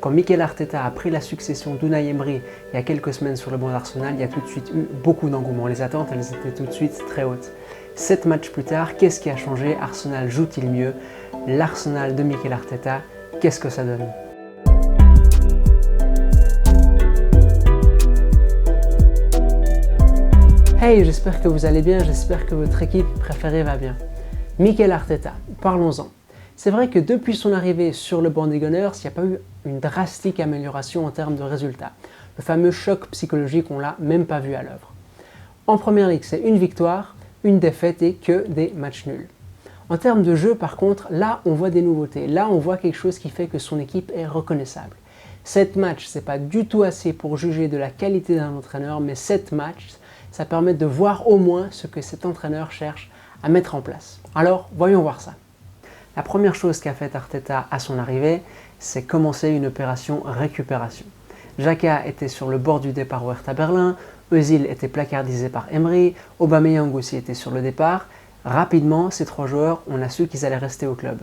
Quand Mikel Arteta a pris la succession d'Unai Emery il y a quelques semaines sur le banc d'Arsenal, il y a tout de suite eu beaucoup d'engouement. Les attentes, elles étaient tout de suite très hautes. 7 matchs plus tard, qu'est-ce qui a changé? Arsenal joue-t-il mieux? L'Arsenal de Mikel Arteta, qu'est-ce que ça donne? Hey, j'espère que vous allez bien, j'espère que votre équipe préférée va bien. Mikel Arteta, parlons-en. C'est vrai que depuis son arrivée sur le banc des Gunners, il n'y a pas eu une drastique amélioration en termes de résultats. Le fameux choc psychologique, on ne l'a même pas vu à l'œuvre. En Première Ligue, c'est une victoire, une défaite et que des matchs nuls. En termes de jeu, par contre, là, on voit des nouveautés. Là, on voit quelque chose qui fait que son équipe est reconnaissable. 7 matchs, ce n'est pas du tout assez pour juger de la qualité d'un entraîneur, mais 7 matchs, ça permet de voir au moins ce que cet entraîneur cherche à mettre en place. Alors, voyons voir ça. La première chose qu'a fait Arteta à son arrivée, c'est commencer une opération récupération. Xhaka était sur le bord du départ au Hertha Berlin, Özil était placardisé par Emery, Aubameyang aussi était sur le départ. Rapidement, ces 3 joueurs, on a su qu'ils allaient rester au club.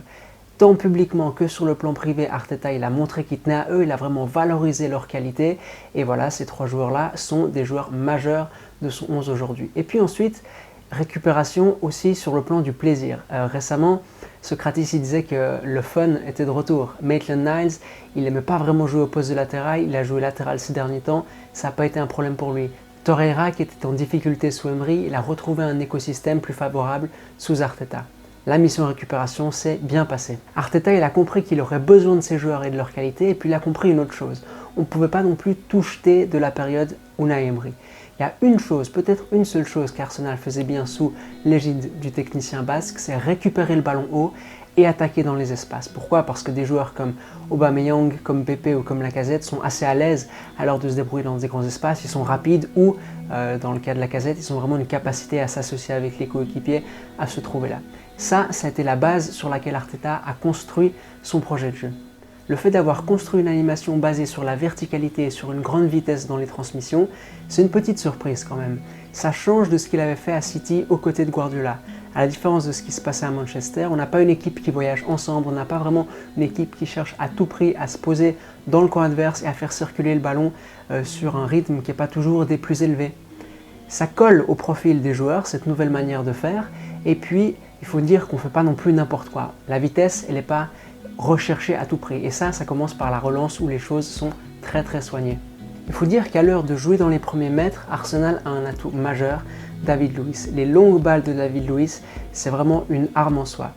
Tant publiquement que sur le plan privé, Arteta il a montré qu'il tenait à eux, il a vraiment valorisé leur qualité. Et voilà, ces 3 joueurs-là sont des joueurs majeurs de son 11 aujourd'hui. Et puis ensuite, récupération aussi sur le plan du plaisir. Récemment, Socrates il disait que le fun était de retour. Maitland-Niles, il n'aimait pas vraiment jouer au poste de latéral, il a joué latéral ces derniers temps, ça n'a pas été un problème pour lui. Torreira, qui était en difficulté sous Emery, il a retrouvé un écosystème plus favorable sous Arteta. La mission récupération s'est bien passée. Arteta, il a compris qu'il aurait besoin de ses joueurs et de leur qualité, et puis il a compris une autre chose. On ne pouvait pas non plus tout jeter de la période Unai Emery. Il y a une chose, peut-être une seule chose qu'Arsenal faisait bien sous l'égide du technicien basque, c'est récupérer le ballon haut et attaquer dans les espaces. Pourquoi? Parce que des joueurs comme Aubameyang, comme Pepe ou comme Lacazette sont assez à l'aise à l'heure de se débrouiller dans des grands espaces, ils sont rapides ou, dans le cas de Lacazette, ils ont vraiment une capacité à s'associer avec les coéquipiers, à se trouver là. Ça a été la base sur laquelle Arteta a construit son projet de jeu. Le fait d'avoir construit une animation basée sur la verticalité et sur une grande vitesse dans les transmissions, c'est une petite surprise quand même. Ça change de ce qu'il avait fait à City aux côtés de Guardiola. À la différence de ce qui se passait à Manchester, on n'a pas une équipe qui voyage ensemble, on n'a pas vraiment une équipe qui cherche à tout prix à se poser dans le camp adverse et à faire circuler le ballon sur un rythme qui n'est pas toujours des plus élevés. Ça colle au profil des joueurs, cette nouvelle manière de faire, et puis il faut dire qu'on ne fait pas non plus n'importe quoi. La vitesse, elle n'est pas recherchée à tout prix, et ça commence par la relance où les choses sont très soignées. Il faut dire qu'à l'heure de jouer dans les premiers mètres, Arsenal a un atout majeur, David Luiz. Les longues balles de David Luiz, c'est vraiment une arme en soi.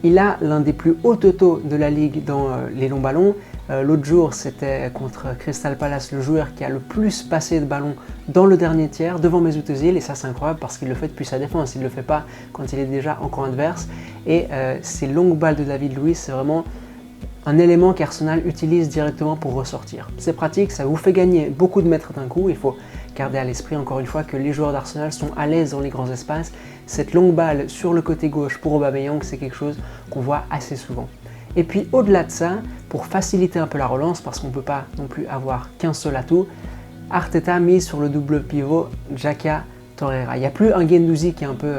Il a l'un des plus hauts totaux de la ligue dans les longs ballons. L'autre jour, c'était contre Crystal Palace, le joueur qui a le plus passé de ballons dans le dernier tiers, devant Mesut Özil, et ça c'est incroyable parce qu'il le fait depuis sa défense, il ne le fait pas quand il est déjà en camp adverse. Et ces longues balles de David Luiz, c'est vraiment un élément qu'Arsenal utilise directement pour ressortir. C'est pratique, ça vous fait gagner beaucoup de mètres d'un coup. Il faut garder à l'esprit encore une fois que les joueurs d'Arsenal sont à l'aise dans les grands espaces. Cette longue balle sur le côté gauche pour Aubameyang, c'est quelque chose qu'on voit assez souvent. Et puis au-delà de ça, pour faciliter un peu la relance, parce qu'on ne peut pas non plus avoir qu'un seul atout, Arteta mise sur le double pivot Xhaka-Torreira. Il n'y a plus un Guendouzi qui est un peu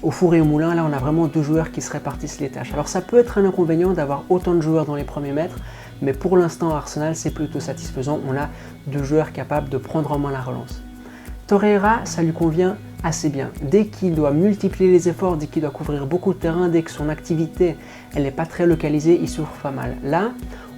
au four et au moulin. Là, on a vraiment 2 joueurs qui se répartissent les tâches. Alors ça peut être un inconvénient d'avoir autant de joueurs dans les premiers mètres, mais pour l'instant, Arsenal, c'est plutôt satisfaisant. On a 2 joueurs capables de prendre en main la relance. Torreira, ça lui convient assez bien. Dès qu'il doit multiplier les efforts, dès qu'il doit couvrir beaucoup de terrain, dès que son activité elle n'est pas très localisée, il souffre pas mal. Là,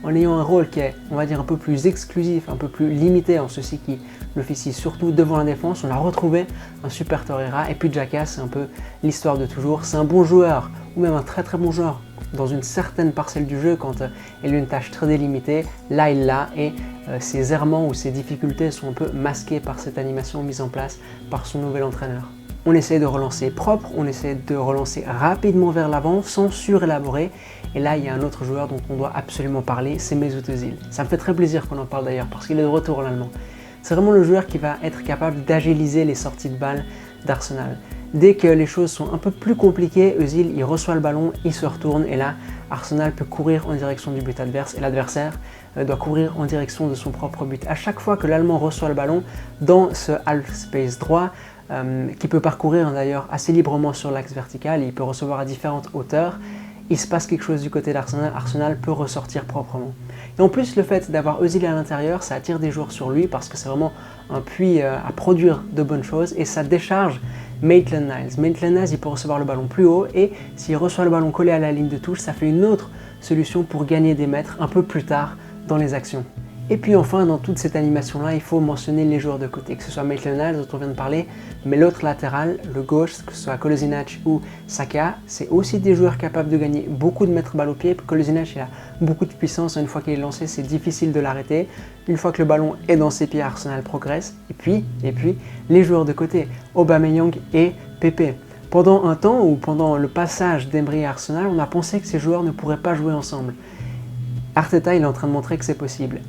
en ayant un rôle qui est, on va dire, un peu plus exclusif, un peu plus limité, en ceci qui l'officie surtout devant la défense, on a retrouvé un super Torreira. Et puis Xhaka, c'est un peu l'histoire de toujours. C'est un bon joueur, ou même un très bon joueur, dans une certaine parcelle du jeu, quand il a une tâche très délimitée. Là, il l'a, et ses errements ou ses difficultés sont un peu masqués par cette animation mise en place par son nouvel entraîneur. On essaie de relancer propre, on essaie de relancer rapidement vers l'avant, sans surélaborer. Et là, il y a un autre joueur dont on doit absolument parler, c'est Mesut Özil. Ça me fait très plaisir qu'on en parle d'ailleurs, parce qu'il est de retour en allemand. C'est vraiment le joueur qui va être capable d'agiliser les sorties de balles d'Arsenal. Dès que les choses sont un peu plus compliquées, Özil, il reçoit le ballon, il se retourne, et là, Arsenal peut courir en direction du but adverse, et l'adversaire doit courir en direction de son propre but. À chaque fois que l'Allemand reçoit le ballon, dans ce half space droit, qui peut parcourir d'ailleurs assez librement sur l'axe vertical, il peut recevoir à différentes hauteurs, il se passe quelque chose du côté d'Arsenal, Arsenal peut ressortir proprement. Et en plus, le fait d'avoir Özil à l'intérieur, ça attire des joueurs sur lui parce que c'est vraiment un puits à produire de bonnes choses et ça décharge Maitland-Niles. Maitland-Niles, il peut recevoir le ballon plus haut et s'il reçoit le ballon collé à la ligne de touche, ça fait une autre solution pour gagner des mètres un peu plus tard dans les actions. Et puis enfin, dans toute cette animation-là, il faut mentionner les joueurs de côté, que ce soit Maitland-Niles dont on vient de parler, mais l'autre latéral, le gauche, que ce soit Kolasinac ou Saka, c'est aussi des joueurs capables de gagner beaucoup de mètres balle au pied. Kolasinac, il a beaucoup de puissance, une fois qu'il est lancé, c'est difficile de l'arrêter. Une fois que le ballon est dans ses pieds, Arsenal progresse. Et puis les joueurs de côté, Aubameyang et Pepe. Pendant un temps, ou pendant le passage d'Emery à Arsenal, on a pensé que ces joueurs ne pourraient pas jouer ensemble. Arteta, il est en train de montrer que c'est possible.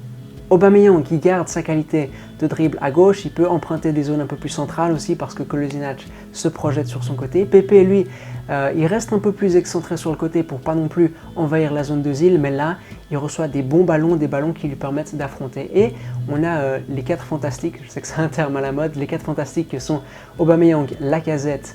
Aubameyang qui garde sa qualité de dribble à gauche, il peut emprunter des zones un peu plus centrales aussi parce que Kolasinac se projette sur son côté. Pepe, lui, il reste un peu plus excentré sur le côté pour pas non plus envahir la zone d'Ozil, mais là, il reçoit des bons ballons, des ballons qui lui permettent d'affronter. Et on a les 4 fantastiques, je sais que c'est un terme à la mode, les 4 fantastiques qui sont Aubameyang, Lacazette,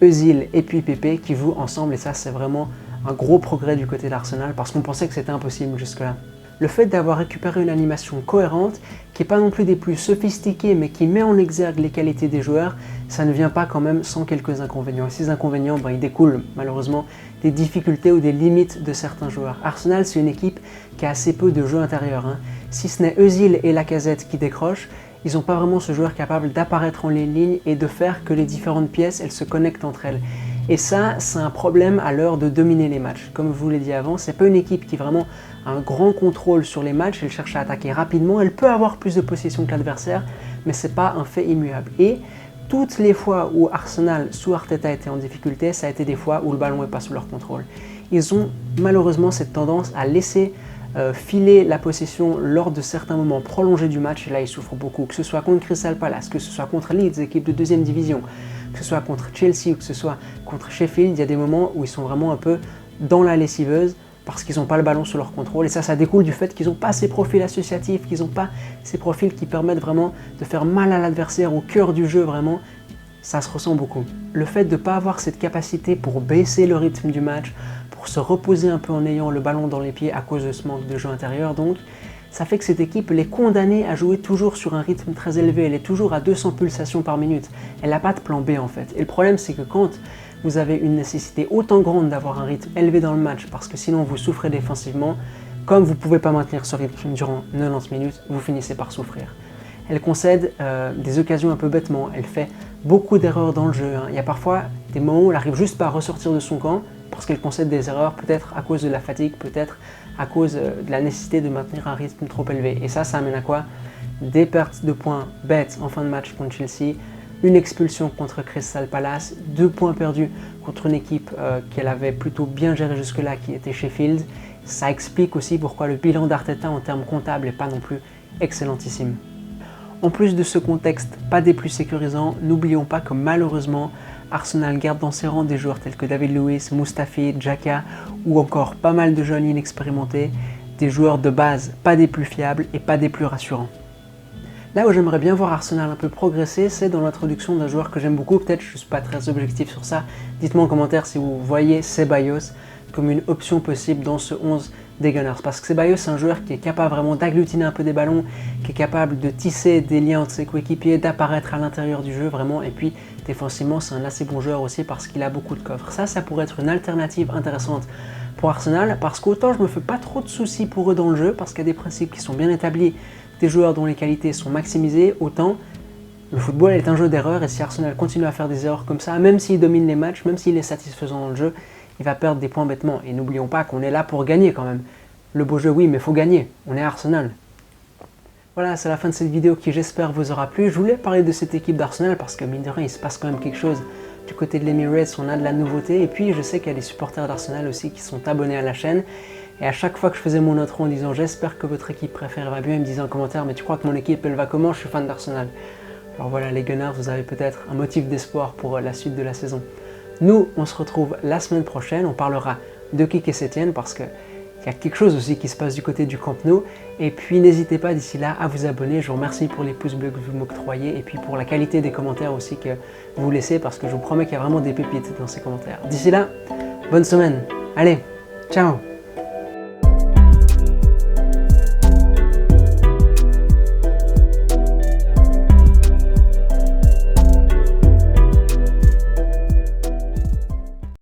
Özil et puis Pepe qui jouent ensemble et ça, c'est vraiment un gros progrès du côté d'Arsenal parce qu'on pensait que c'était impossible jusque-là. Le fait d'avoir récupéré une animation cohérente, qui n'est pas non plus des plus sophistiquées, mais qui met en exergue les qualités des joueurs, ça ne vient pas quand même sans quelques inconvénients. Et ces inconvénients, ils découlent malheureusement des difficultés ou des limites de certains joueurs. Arsenal, c'est une équipe qui a assez peu de jeu intérieur. Si ce n'est Özil et Lacazette qui décrochent, ils n'ont pas vraiment ce joueur capable d'apparaître en ligne et de faire que les différentes pièces, elles se connectent entre elles. Et ça, c'est un problème à l'heure de dominer les matchs. Comme je vous l'ai dit avant, c'est pas une équipe qui vraiment a un grand contrôle sur les matchs, elle cherche à attaquer rapidement, elle peut avoir plus de possession que l'adversaire, mais c'est pas un fait immuable. Et toutes les fois où Arsenal, sous Arteta, était en difficulté, ça a été des fois où le ballon n'est pas sous leur contrôle. Ils ont malheureusement cette tendance à laisser filer la possession lors de certains moments prolongés du match, et là ils souffrent beaucoup, que ce soit contre Crystal Palace, que ce soit contre Leeds, équipe de 2e division, que ce soit contre Chelsea ou que ce soit contre Sheffield, il y a des moments où ils sont vraiment un peu dans la lessiveuse parce qu'ils n'ont pas le ballon sous leur contrôle et ça découle du fait qu'ils n'ont pas ces profils associatifs, qu'ils n'ont pas ces profils qui permettent vraiment de faire mal à l'adversaire au cœur du jeu vraiment, ça se ressent beaucoup. Le fait de ne pas avoir cette capacité pour baisser le rythme du match, pour se reposer un peu en ayant le ballon dans les pieds à cause de ce manque de jeu intérieur donc, ça fait que cette équipe elle est condamnée à jouer toujours sur un rythme très élevé, elle est toujours à 200 pulsations par minute, elle n'a pas de plan B en fait. Et le problème c'est que quand vous avez une nécessité autant grande d'avoir un rythme élevé dans le match, parce que sinon vous souffrez défensivement, comme vous ne pouvez pas maintenir ce rythme durant 90 minutes, vous finissez par souffrir. Elle concède des occasions un peu bêtement, elle fait beaucoup d'erreurs dans le jeu. Il y a parfois des moments où elle n'arrive juste pas à ressortir de son camp, parce qu'elle concède des erreurs, peut-être à cause de la fatigue, peut-être à cause de la nécessité de maintenir un rythme trop élevé. Et ça amène à quoi? Des pertes de points bêtes en fin de match contre Chelsea, une expulsion contre Crystal Palace, 2 points perdus contre une équipe qu'elle avait plutôt bien gérée jusque-là, qui était Sheffield. Ça explique aussi pourquoi le bilan d'Arteta en termes comptables n'est pas non plus excellentissime. En plus de ce contexte pas des plus sécurisants, n'oublions pas que malheureusement, Arsenal garde dans ses rangs des joueurs tels que David Luiz, Mustafi, Xhaka ou encore pas mal de jeunes inexpérimentés, des joueurs de base pas des plus fiables et pas des plus rassurants. Là où j'aimerais bien voir Arsenal un peu progresser, c'est dans l'introduction d'un joueur que j'aime beaucoup, peut-être je ne suis pas très objectif sur ça, dites-moi en commentaire si vous voyez Ceballos comme une option possible dans ce 11 des Gunners, parce que Ceballos c'est un joueur qui est capable vraiment d'agglutiner un peu des ballons, qui est capable de tisser des liens entre ses coéquipiers, d'apparaître à l'intérieur du jeu vraiment, et puis défensivement c'est un assez bon joueur aussi parce qu'il a beaucoup de coffres. Ça pourrait être une alternative intéressante pour Arsenal, parce qu'autant je me fais pas trop de soucis pour eux dans le jeu, parce qu'il y a des principes qui sont bien établis, des joueurs dont les qualités sont maximisées, autant le football est un jeu d'erreurs, et si Arsenal continue à faire des erreurs comme ça, même s'il domine les matchs, même s'il est satisfaisant dans le jeu, il va perdre des points bêtement. Et n'oublions pas qu'on est là pour gagner quand même. Le beau jeu, oui, mais il faut gagner. On est Arsenal. Voilà, c'est la fin de cette vidéo qui, j'espère, vous aura plu. Je voulais parler de cette équipe d'Arsenal parce que, mine de rien, il se passe quand même quelque chose du côté de l'Emirates. On a de la nouveauté. Et puis, je sais qu'il y a des supporters d'Arsenal aussi qui sont abonnés à la chaîne. Et à chaque fois que je faisais mon intro en disant « J'espère que votre équipe préférée va bien », ils me disaient en commentaire « Mais tu crois que mon équipe, elle va comment? Je suis fan d'Arsenal. » Alors voilà, les Gunners, vous avez peut-être un motif d'espoir pour la suite de la saison. Nous, on se retrouve la semaine prochaine, on parlera de Quique Setien parce qu'il y a quelque chose aussi qui se passe du côté du Camp Nou. Et puis n'hésitez pas d'ici là à vous abonner, je vous remercie pour les pouces bleus que vous m'octroyez et puis pour la qualité des commentaires aussi que vous laissez parce que je vous promets qu'il y a vraiment des pépites dans ces commentaires. D'ici là, bonne semaine, allez, Ciao!